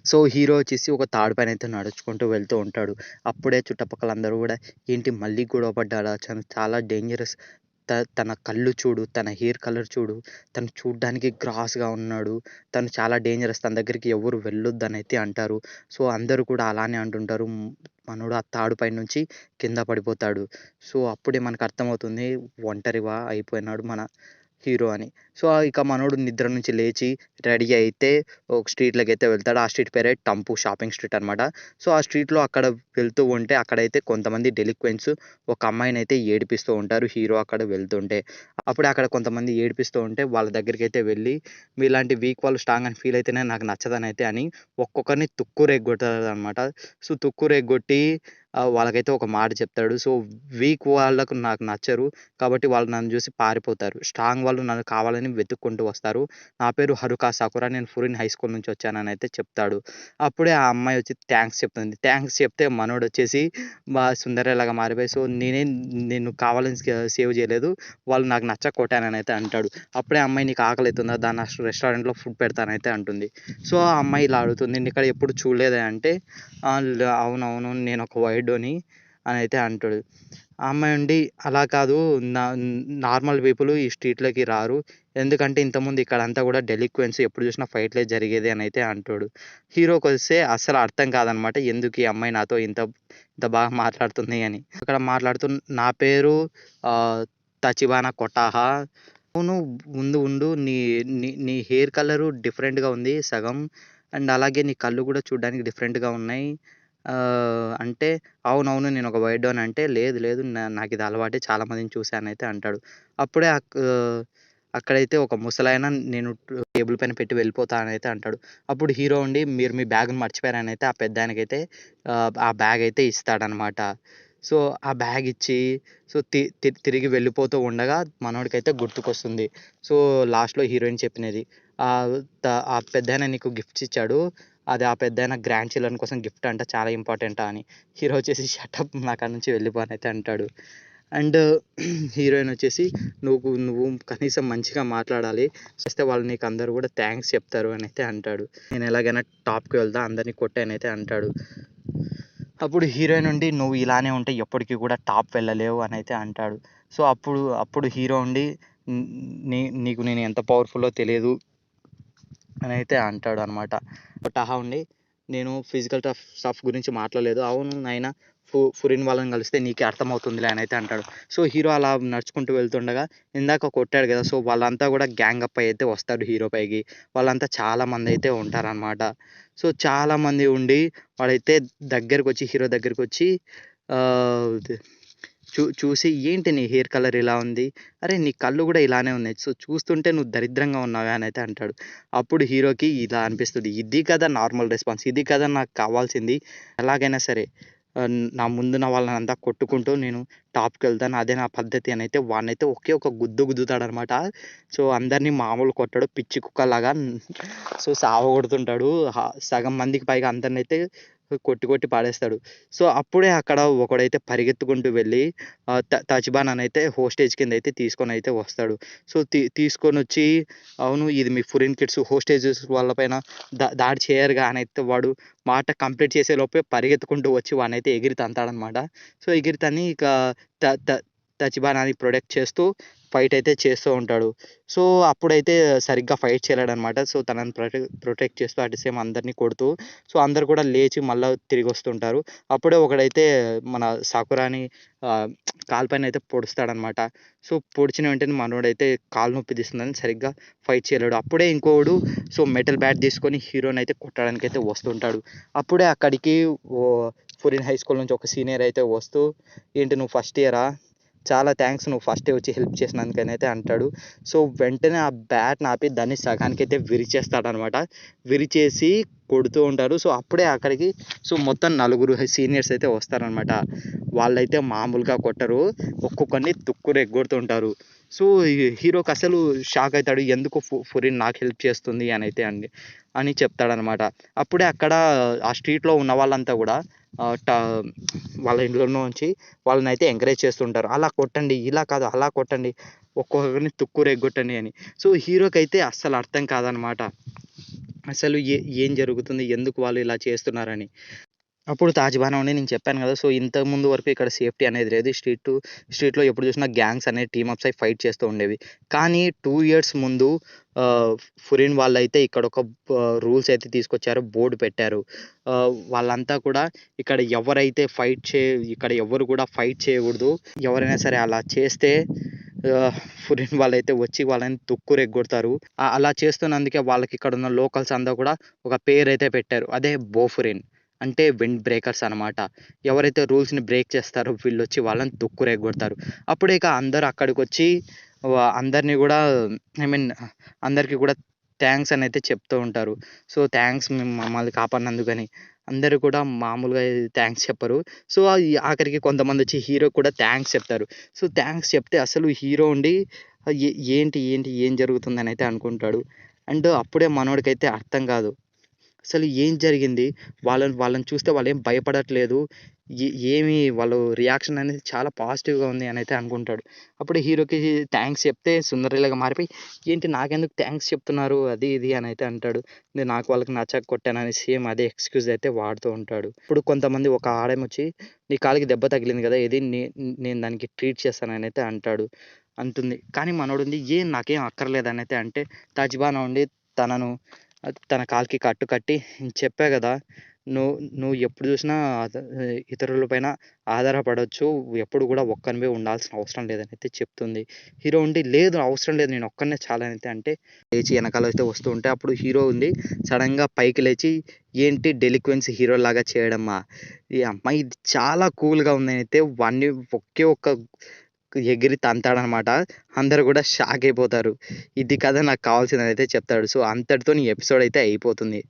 So hero వచ్చేసి ఒక తాడు పైన అయితే నడుచుకుంటూ వెళ్తూ ఉంటాడు. అప్పుడే చుట్టుపక్కల అందరూ గూడా ఏంటి మళ్ళీ గొడవ పడ్డాడా? చాలా డేంజరస్. తన కళ్ళు చూడు, తన హెయిర్ కలర్ చూడు, తను చూడ్డానికి గ్రాస్‌గా ఉన్నాడు. తను చాలా డేంజరస్. తన దగ్గరికి ఎవరు వెళ్ళొద్దనైతే అంటారు. సో అందరూ కూడా అలానే అంటుంటారు. మనోడు ఆ తాడు పైనుంచి కింద పడిపోతాడు. సో అప్పుడే మనకు అర్థమవుతుంది ఒంటరిగా అయిపోయినాడు మన హీరో అని. సో ఇక మనోడు నిద్ర నుంచి లేచి రెడీ అయితే ఒక స్ట్రీట్‌లోకైతే వెళ్తాడు. ఆ స్ట్రీట్ పేరే టంపు షాపింగ్ స్ట్రీట్ అనమాట. సో ఆ స్ట్రీట్‌లో అక్కడ వెళ్తూ ఉంటే అక్కడైతే కొంతమంది డెలిక్వెంట్స్ ఒక అమ్మాయినైతే ఏడిపిస్తూ ఉంటారు హీరో అక్కడ వెళ్తుంటే. అప్పుడే అక్కడ కొంతమంది ఏడిపిస్తూ ఉంటే వాళ్ళ దగ్గరికైతే వెళ్ళి మీలాంటి వీక్ వాళ్ళు స్ట్రాంగ్ అని ఫీల్ అయితేనే నాకు నచ్చదనైతే అని ఒక్కొక్కరిని తుక్కు రేగొడతాడనమాట. సో తుక్కు రేగొట్టి వాళ్ళకైతే ఒక మాట చెప్తాడు. సో వీక్ వాళ్ళకు నాకు నచ్చరు. కాబట్టి వాళ్ళు నన్ను చూసి పారిపోతారు. స్ట్రాంగ్ వాళ్ళు నన్ను కావాలని వెతుక్కుంటూ వస్తారు. నా పేరు హరుకా సాకురా. నేను ఫురిన్ హై స్కూల్ నుంచి వచ్చానని అయితే చెప్తాడు. అప్పుడే ఆ అమ్మాయి వచ్చి థాంక్స్ చెప్తుంది. థాంక్స్ చెప్తే మనోడొచ్చేసి సుందరేలాగా మారిపోయి నిన్ను కావాలని సేవ్ చేయలేదు. వాళ్ళు నాకు నచ్చక కొట్టానని అయితే అంటాడు. అప్పుడే ఆ అమ్మాయి నీకు ఆకలైతుందా? దా నా రెస్టారెంట్‌లో ఫుడ్ పెడతానైతే అంటుంది. సో ఆ అమ్మాయి ఇలా అడుగుతుంది. నేనిక్కడ ఎప్పుడు చూడలేదే అంటే అవునవును నేనొక వైడోని అని అయితే అంటాడు. ఆ అమ్మాయి ఉండి అలా కాదు నా నార్మల్ పీపుల్ ఈ స్ట్రీట్‌లోకి రారు. ఎందుకంటే ఇంతకుముందు ఇక్కడంతా కూడా డెలిక్వెన్సీ ఎప్పుడు చూసినా ఫైట్‌లే జరిగేది అని అయితే అంటాడు. హీరోకొస్తే అస్సలు అర్థం కాదనమాట. ఎందుకు ఈ అమ్మాయి నాతో ఇంత ఇంత బాగా మాట్లాడుతుంది అని. అక్కడ మాట్లాడుతూ నా పేరు తచిబానా కొటాహా. అవును ముందు ఉండు నీ నీ నీ హెయిర్ కలరు డిఫరెంట్‌గా ఉంది సగం. అండ్ అలాగే నీ కళ్ళు కూడా చూడ్డానికి డిఫరెంట్‌గా ఉన్నాయి. అంటే అవునవును నేనొక వైట్ డౌన్ అంటే లేదు లేదు నాకిది అలవాటే చాలా మందిని చూశానైతే అంటాడు. అప్పుడే అక్కడైతే ఒక ముసలాయన నేను టేబుల్ పైన పెట్టి వెళ్ళిపోతా అనైతే అంటాడు. అప్పుడు హీరో ఉండి మీరు మీ బ్యాగ్‌ని మర్చిపోయారనైతే ఆ పెద్దాయనకైతే ఆ బ్యాగ్ అయితే ఇస్తాడనమాట. సో ఆ బ్యాగ్ ఇచ్చి సో తిరిగి వెళ్ళిపోతూ ఉండగా మనోడికైతే గుర్తుకొస్తుంది. సో లాస్ట్‌లో హీరోయిన్ చెప్పినది. ఆ పెద్దాయన నీకు గిఫ్ట్స్ ఇచ్చాడు. అది ఆ పెద్దాయన గ్రాండ్ చిల్డ్రన్ కోసం గిఫ్ట్ అంట చాలా ఇంపార్టెంటా అని. హీరో వచ్చేసి షటప్ నాకాడ నుంచి వెళ్ళిపో అనైతే అంటాడు. అండ్ హీరోయిన్ వచ్చేసి నువ్వు కనీసం మంచిగా మాట్లాడాలి. చేస్తే వాళ్ళు నీకు అందరూ కూడా థాంక్స్ చెప్తారు అనైతే అంటాడు. నేను ఎలాగైనా టాప్‌కి వెళ్తా అందరిని కొట్టి అనైతే అంటాడు. అప్పుడు హీరోయిన్ ఉండి నువ్వు ఇలానే ఉంటే ఎప్పటికి కూడా టాప్ వెళ్ళలేవు అనైతే అంటాడు. సో అప్పుడు హీరో ఉండి నీకు నేను ఎంత పవర్‌ఫుల్లో తెలియదు అనైతే అంటాడనమాట. టాహా ఉండి నేను ఫిజికల్ స్టఫ్ గురించి మాట్లాడలేదు. అవును నాయనా ఫురిన్ వాళ్ళని కలిస్తే నీకే అర్థమవుతుందిలే అనైతే అంటాడు. సో హీరో అలా నడుచుకుంటూ వెళ్తుండగా ఇందాక కొట్టాడు కదా! సో వాళ్ళంతా కూడా గ్యాంగ్ అప్ అయితే వస్తాడు హీరో పైకి. వాళ్ళంతా చాలామంది అయితే ఉంటారనమాట. సో చాలామంది ఉండి వాడైతే హీరో దగ్గరకొచ్చి ఆహ్, చూసి ఏంటి నీ హెయిర్ కలర్ ఇలా ఉంది? అరే నీ కళ్ళు గూడా ఇలానే ఉన్నాయి. సో చూస్తుంటే నువ్వు దరిద్రంగా ఉన్నావే అనైతే అంటాడు. అప్పుడు హీరోకి ఇలా అనిపిస్తది. ఇది కదా నార్మల్ రెస్పాన్స్. ఇది కదా నాకు కావాల్సింది. ఎలాగైనా సరే నా ముందున్న వాళ్ళనంతా కొట్టుకుంటూ నేను టాప్‌కెళ్తాను. అదే నా పద్ధతి అనైతే వాడినైతే ఒకే ఒక గుద్దు గుద్దుతాడనమాట. సో అందరిని మామూలు కొట్టడు. పిచ్చి కుక్కలాగా సో సావగొడుతుంటాడు. సగం మందికి పైగా అందరినైతే కొట్టి కొట్టి పాడేస్తాడు. సో అప్పుడే అక్కడ ఒకడైతే పరిగెత్తుకుంటూ వెళ్ళి తచిబానానైతే హోస్టేజ్ కిందైతే తీసుకొనైతే వస్తాడు. సో తీసుకొనొచ్చి అవును ఇది మీ ఫురిన్ కిడ్స్ హోస్టేజెస్ వాళ్ళ పైన దాడి చేయరుగా అనైతే వాడు మాట కంప్లీట్ చేసే లోపే పరిగెత్తుకుంటూ వచ్చి వాడినైతే ఎగిరి తంతాడనమాట. సో ఎగిరి తన్ని ఇక త త తచిబానాని ప్రొటెక్ట్ చేస్తూ ఫైట్ అయితే చేస్తూ ఉంటాడు. సో అప్పుడైతే సరిగ్గా ఫైట్ చేయలేడనమాట. సో తనని ప్రొటెక్ట్ చేస్తూ అట్ ది సేమ్ అందరిని కొడుతూ సో అందరూ కూడా లేచి మళ్ళా తిరిగొస్తుంటారు. అప్పుడే ఒకడైతే మన సాకురాని కాలు పైనైతే పొడుస్తాడనమాట. సో పొడిచిన వెంటనే మనోడైతే కాలు నొప్పి తీస్తుందని సరిగ్గా ఫైట్ చేయలేడు. అప్పుడే ఇంకోడు సో మెటల్ బ్యాట్ తీసుకొని హీరోనైతే కొట్టడానికైతే వస్తుంటాడు. అప్పుడే అక్కడికి ఫురిన్ హై స్కూల్ నుంచి ఒక సీనియర్ అయితే వస్తూ ఏంటి నువ్వు ఫస్ట్ ఇయరా? చాలా థాంక్స్ నువ్వు ఫస్టే వచ్చి హెల్ప్ చేసినందుకనైతే అంటాడు. సో వెంటనే ఆ బ్యాట్‌ని ఆపి దాన్ని సగానికైతే విరిచేస్తాడనమాట. విరిచేసి కొడుతూ ఉంటారు. సో అప్పుడే అక్కడికి సో మొత్తం నలుగురు సీనియర్స్ అయితే వస్తారనమాట. వాళ్ళైతే మామూలుగా కొట్టరు. ఒక్కొక్కడిని తుక్కు రెగ్గొడుతుంటారు. సో హీరోకి అసలు షాక్ అయితాడు. ఎందుకు ఫురిన్ నాకు హెల్ప్ చేస్తుంది అని చెప్తాడనమాట. అప్పుడే అక్కడ ఆ స్ట్రీట్‌లో ఉన్న వాళ్ళంతా గూడా ఆహ్, ట వాళ్ళ ఇంట్లోనుంచి వాళ్ళనైతే ఎంకరేజ్ చేస్తుంటారు. అలా కొట్టండి, ఇలా కాదు అలా కొట్టండి, ఒక్కొక్కరిని తుక్కు రెగ్గొట్టండి అని. సో హీరోకైతే అస్సలు అర్థం కాదనమాట. అసలు ఏం జరుగుతుంది? ఎందుకు వాళ్ళు ఇలా చేస్తున్నారని. అప్పుడు 'తాజ్‌బాన్' ఉండి నేను చెప్పాను గదా! సో, ఇంతకుముందు వరకు ఇక్కడ సేఫ్టీ అనేది లేదు. స్ట్రీట్‌లో ఎప్పుడు చూసినా గ్యాంగ్స్ అనేవి టీమ్ అప్స్ అయి ఫైట్ చేస్తూ ఉండేవి. కానీ 2 ఇయర్స్ ముందు ఆహ్, ఫురిన్ వాళ్ళైతే ఇక్కడొక రూల్స్ అయితే తీసుకొచ్చారు. బోర్డ్ పెట్టారు. వాళ్ళంతా కూడా ఇక్కడ ఇక్కడ ఎవ్వరు కూడా ఫైట్ చేయకూడదు. ఎవరైనా సరే అలా చేస్తే ఫురిన్ వాళ్ళైతే వచ్చి వాళ్ళని తుక్కు రెగ్గొడతారు. అలా చేస్తున్నందుకే వాళ్ళకి ఇక్కడున్న లోకల్స్ అంతా కూడా ఒక పేరైతే పెట్టారు. అదే బోఫురిన్. అంటే విండ్ బ్రేకర్స్ అనమాట. ఎవరైతే రూల్స్‌ని బ్రేక్ చేస్తారో వీళ్ళొచ్చి వాళ్ళని తుక్కు రేగొడతారు. అప్పుడే ఇక అందరూ అక్కడికొచ్చి అందరిని గూడా ఐ మీన్ అందరికి కూడా థాంక్స్ అనైతే చెప్తూ ఉంటారు. సో, థాంక్స్ మమ్మల్ని కాపాడినందుకని. అందరూ కూడా మామూలుగా థాంక్స్ చెప్పరు. సో, ఆఖరికి కొంతమందొచ్చి హీరోకి కూడా థాంక్స్ చెప్తారు. సో, థాంక్స్ చెప్తే అసలు హీరో ఉండి ఏంటి ఏం జరుగుతుందనైతే అనుకుంటాడు. అండ్ అప్పుడే మనోడికైతే అర్థం కాదు. అసలు ఏం జరిగింది? వాళ్ళని చూస్తే వాళ్ళేం భయపడట్లేదు. ఏమి వాళ్ళు రియాక్షన్ అనేది చాలా పాజిటివ్‌గా ఉంది అనైతే అనుకుంటాడు. అప్పుడు హీరోకి థాంక్స్ చెప్తే సుందరిలాగా మారిపోయి, "ఏంటి నాకెందుకు థాంక్స్ చెప్తున్నారు?" అది ఇది అనైతే అంటాడు. నాకు వాళ్ళకి నచ్చక కొట్టానని సేమ్ అదే ఎక్స్‌క్యూజ్ అయితే వాడుతూ ఉంటాడు. ఇప్పుడు కొంతమంది ఒక ఆడమొచ్చి, "నీ కాలికి దెబ్బ తగిలింది గదా! ఏది నేను దానికి ట్రీట్ చేస్తాననైతే అంటాడు." అంటుంది. కానీ మనోడుండి, నాకేం అక్కర్లేదనైతే అంటే, తజ్బానా ఉండి తనను తన కాలికి కట్టు కట్టి, చెప్పా గదా! నువ్వు ఎప్పుడు చూసినా ఇతరుల పైన ఆధారపడొచ్చు. ఎప్పుడు గూడా ఒక్కనివే ఉండాల్సిన అవసరం లేదనైతే చెప్తుంది. హీరో ఉండి, లేదు అవసరం లేదు నేనొక్కడినే చాలనైతే అంటే, లేచి ఎనకాలైతే వస్తూ ఉంటే అప్పుడు హీరో ఉండి సడెన్‌గా పైకి లేచి, ఏంటి డెలిక్వెన్సీ హీరోలాగా చేయడమా? ఈ అమ్మాయి ఇది చాలా కూల్‌గా ఉందనైతే వాడిని ఒకే ఒక్క ఎగిరి తంతాడనమాట. అందరూ గూడా షాక్ అయిపోతారు. ఇది కదా నాకు కావాల్సిందనైతే చెప్తాడు. సో, అంతటితోని ఈ ఎపిసోడ్ అయితే అయిపోతుంది.